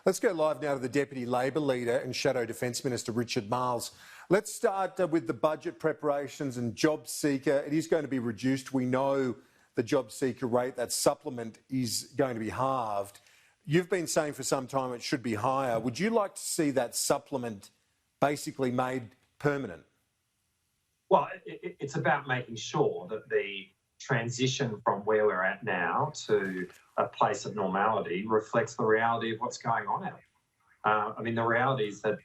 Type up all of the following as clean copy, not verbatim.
Let's go live now to the Deputy Labor Leader and Shadow Defence Minister, Richard Marles. Let's start with the budget preparations and JobSeeker. It is going to be reduced. We know the JobSeeker rate, that supplement, is going to be halved. You've been saying for some time it should be higher. Would you like to see that supplement basically made permanent? Well, it's about making sure that the transition from where we're at now to a place of normality reflects the reality of what's going on out there. I mean, the reality is that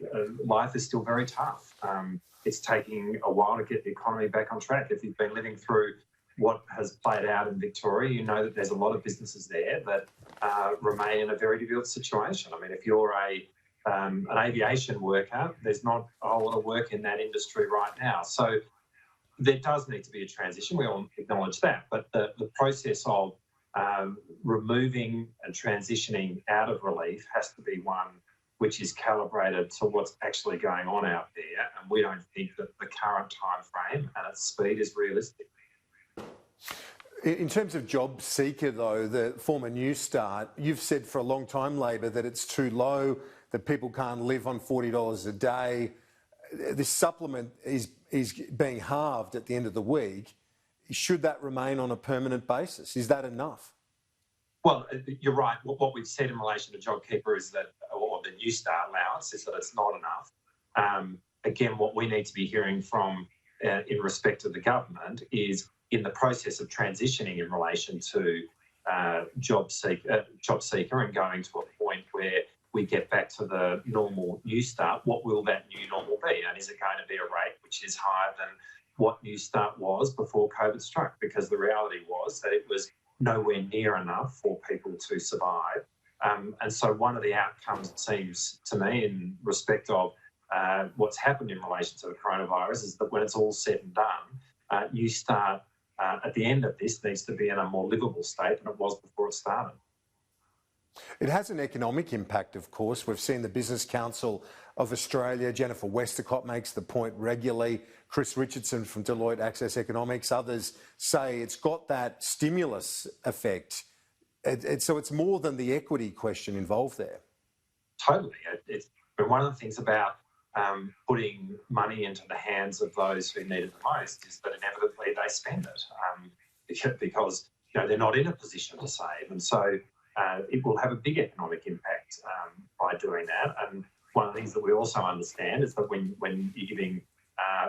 life is still very tough. It's taking a while to get the economy back on track. If you've been living through what has played out in Victoria, you know that there's a lot of businesses there that remain in a very difficult situation. I mean, if you're an aviation worker, there's not a whole lot of work in that industry right now. So there does need to be a transition. We all acknowledge that. But the process of removing and transitioning out of relief has to be one which is calibrated to what's actually going on out there. And we don't think that the current time frame and its speed is realistic. In terms of JobSeeker, though, the former New Start, you've said for a long time, Labor, that it's too low, that people can't live on $40 a day. This supplement is being halved at the end of the week. Should that remain on a permanent basis? Is that enough? Well, you're right. What we've said in relation to JobKeeper is that, or the New Start allowance, is that it's not enough. Again, what we need to be hearing from, in respect of the government, is in the process of transitioning in relation to JobSeeker and going to a point where we get back to the normal New Start, what will that new normal be? And is it going to be a rate which is higher than what New Start was before COVID struck? Because the reality was that it was nowhere near enough for people to survive. And so one of the outcomes, it seems to me, in respect of what's happened in relation to the coronavirus, is that when it's all said and done, New Start at the end of this needs to be in a more livable state than it was before it started. It has an economic impact, of course. We've seen the Business Council of Australia, Jennifer Westacott makes the point regularly, Chris Richardson from Deloitte Access Economics, others say it's got that stimulus effect. So it's more than the equity question involved there. Totally. It's been one of the things about putting money into the hands of those who need it the most is that inevitably they spend it because they're not in a position to save. And so it will have a big economic impact by doing that. And one of the things that we also understand is that when you're giving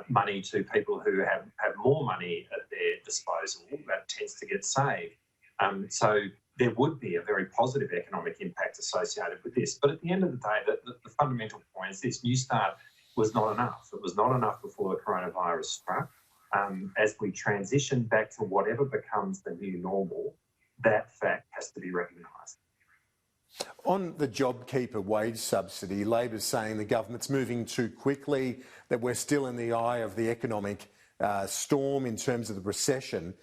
money to people who have more money at their disposal, that tends to get saved. So there would be a very positive economic impact associated with this. But at the end of the day, the fundamental point is this: New Start was not enough. It was not enough before the coronavirus struck. As we transition back to whatever becomes the new normal, that fact has to be recognised. On the JobKeeper wage subsidy, Labor's saying the government's moving too quickly, that we're still in the eye of the economic storm in terms of the recession.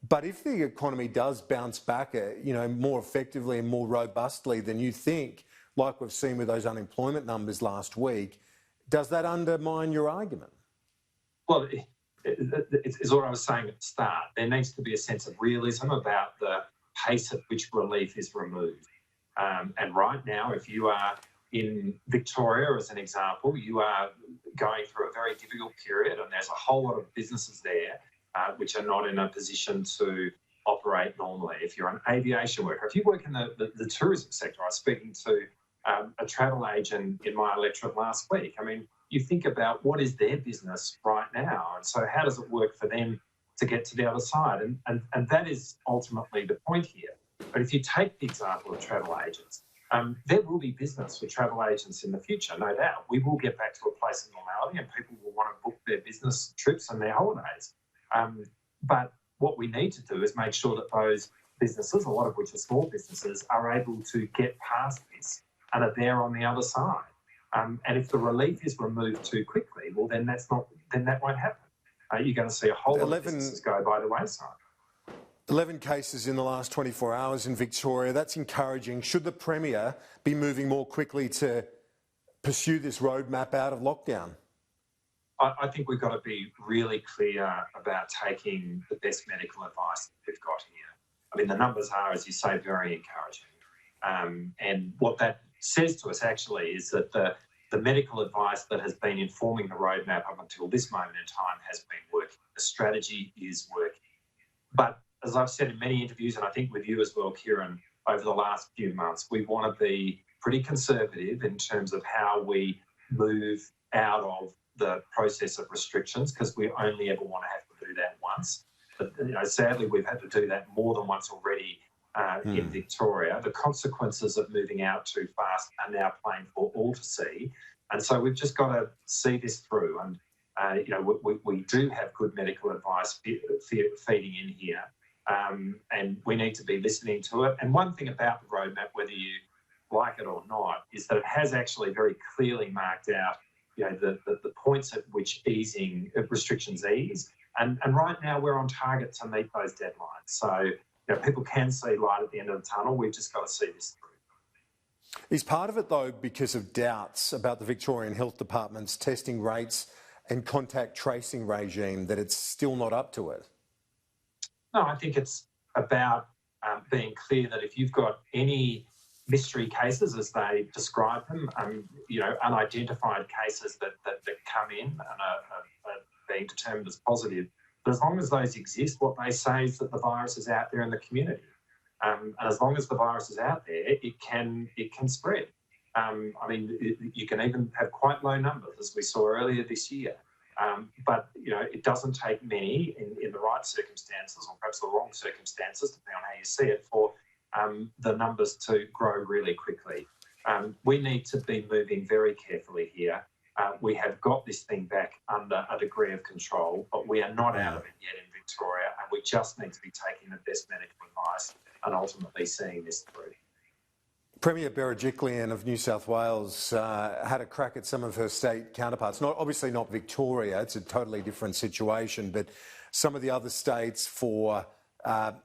But if the economy does bounce back, more effectively and more robustly than you think, like we've seen with those unemployment numbers last week, does that undermine your argument? Well, it's what I was saying at the start. There needs to be a sense of realism about the pace at which relief is removed. And right now, if you are in Victoria, as an example, you are going through a very difficult period, and there's a whole lot of businesses there which are not in a position to operate normally. If you're an aviation worker, if you work in the tourism sector, I was speaking to a travel agent in my electorate last week. I mean, you think about what is their business right now, and so how does it work for them to get to the other side? And that is ultimately the point here. But if you take the example of travel agents, there will be business for travel agents in the future, no doubt. We will get back to a place of normality and people will want to book their business trips and their holidays. But what we need to do is make sure that those businesses, a lot of which are small businesses, are able to get past this and are there on the other side. And if the relief is removed too quickly, well, then that won't happen. You're going to see a whole lot of businesses go by the wayside. 11 cases in the last 24 hours in Victoria. That's encouraging. Should the Premier be moving more quickly to pursue this roadmap out of lockdown? I think we've got to be really clear about taking the best medical advice that we've got here. I mean, the numbers are, as you say, very encouraging. And what that says to us actually is that the medical advice that has been informing the roadmap up until this moment in time has been working. The strategy is working. But as I've said in many interviews, and I think with you as well, Kieran, over the last few months, we want to be pretty conservative in terms of how we move out of the process of restrictions, because we only ever want to have to do that once. But sadly, we've had to do that more than once already in Victoria. The consequences of moving out too fast are now plain for all to see. And so we've just got to see this through. And, we do have good medical advice feeding in here. And we need to be listening to it. And one thing about the roadmap, whether you like it or not, is that it has actually very clearly marked out the points at which easing restrictions ease. And right now we're on target to meet those deadlines. So people can see light at the end of the tunnel. We've just got to see this through. Is part of it, though, because of doubts about the Victorian Health Department's testing rates and contact tracing regime, that it's still not up to it? No, I think it's about being clear that if you've got any mystery cases, as they describe them, unidentified cases that come in and are being determined as positive, but as long as those exist, what they say is that the virus is out there in the community. And as long as the virus is out there, it can spread. You can even have quite low numbers, as we saw earlier this year. But it doesn't take many in the right circumstances, or perhaps the wrong circumstances, depending on how you see it, for the numbers to grow really quickly. We need to be moving very carefully here. We have got this thing back under a degree of control, but we are not out of it yet in Victoria, and we just need to be taking the best medical advice and ultimately seeing this through. Premier Berejiklian of New South Wales had a crack at some of her state counterparts. Obviously not Victoria, it's a totally different situation, but some of the other states for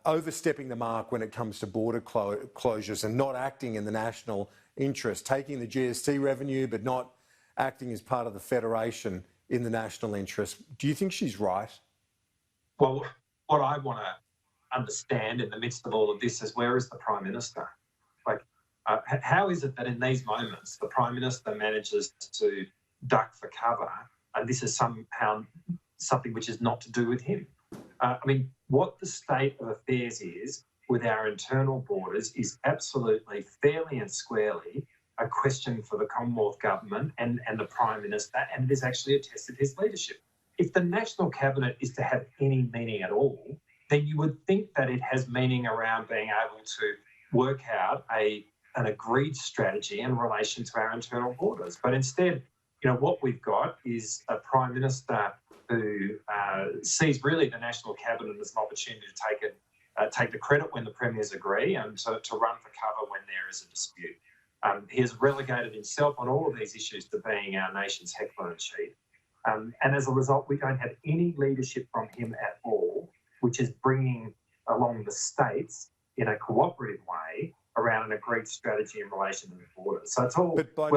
overstepping the mark when it comes to border closures and not acting in the national interest, taking the GST revenue but not acting as part of the federation in the national interest. Do you think she's right? Well, what I want to understand in the midst of all of this is, where is the Prime Minister? How is it that in these moments the Prime Minister manages to duck for cover, and this is somehow something which is not to do with him? What the state of affairs is with our internal borders is absolutely fairly and squarely a question for the Commonwealth Government and the Prime Minister, and it is actually a test of his leadership. If the National Cabinet is to have any meaning at all, then you would think that it has meaning around being able to work out an agreed strategy in relation to our internal borders. But instead, what we've got is a Prime Minister who sees really the National Cabinet as an opportunity to take the credit when the premiers agree, and to run for cover when there is a dispute. He has relegated himself on all of these issues to being our nation's heckler in chief. And as a result, we don't have any leadership from him at all, which is bringing along the states in a cooperative way around an agreed strategy in relation to the border. So it's all good for...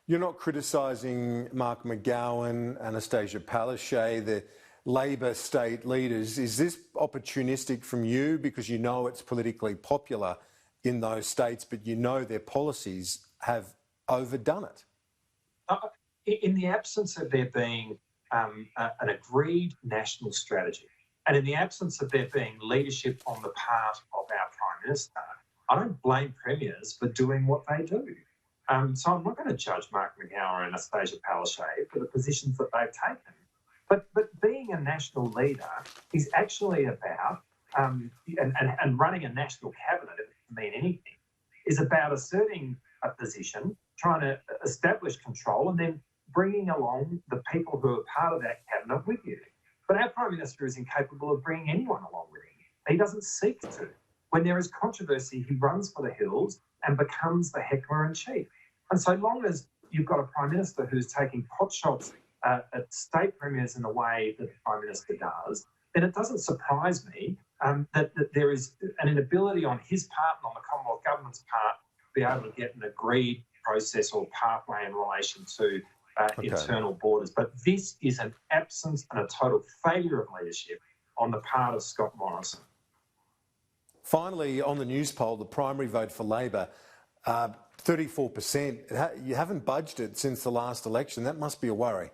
You're not criticising Mark McGowan, Anastasia Palaszczuk, the Labor state leaders. Is this opportunistic from you because you know it's politically popular in those states, but you know their policies have overdone it? In the absence of there being an agreed national strategy, and in the absence of there being leadership on the part of our Prime Minister, I don't blame premiers for doing what they do. So I'm not going to judge Mark McGowan and Anastasia Palaszczuk for the positions that they've taken. But being a national leader is actually about, and running a national cabinet, if it can mean anything, is about asserting a position, trying to establish control, and then bringing along the people who are part of that cabinet with you. But our Prime Minister is incapable of bringing anyone along with him. He doesn't seek to. When there is controversy, he runs for the hills and becomes the heckler in chief. And so long as you've got a Prime Minister who's taking potshots at state premiers in the way that the Prime Minister does, then it doesn't surprise me that there is an inability on his part and on the Commonwealth Government's part to be able to get an agreed process or pathway in relation to internal borders. But this is an absence and a total failure of leadership on the part of Scott Morrison. Finally, on the news poll, the primary vote for Labor 34%. You haven't budged it since the last election. That must be a worry.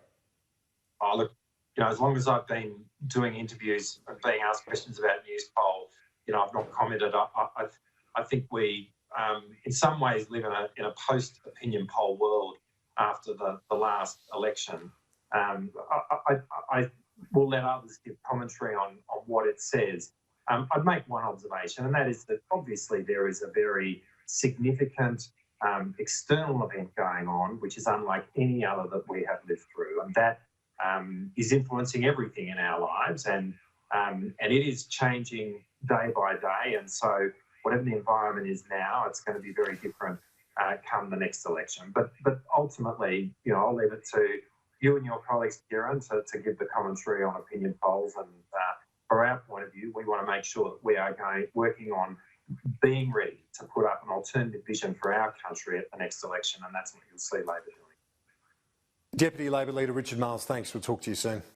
Oh, look, as long as I've been doing interviews and being asked questions about Newspoll, I've not commented. I think we, in some ways, live in a post-opinion poll world after the last election. I will let others give commentary on what it says. I'd make one observation, and that is that obviously there is a very significant external event going on, which is unlike any other that we have lived through, and that is influencing everything in our lives, and it is changing day by day. And so, whatever the environment is now, it's going to be very different come the next election. But ultimately, I'll leave it to you and your colleagues, Kieran, to give the commentary on opinion polls. And from our point of view, we want to make sure that we are working on being ready to put up an alternative vision for our country at the next election, and that's what you'll see Labor doing. Deputy Labor Leader Richard Marles, thanks. We'll talk to you soon.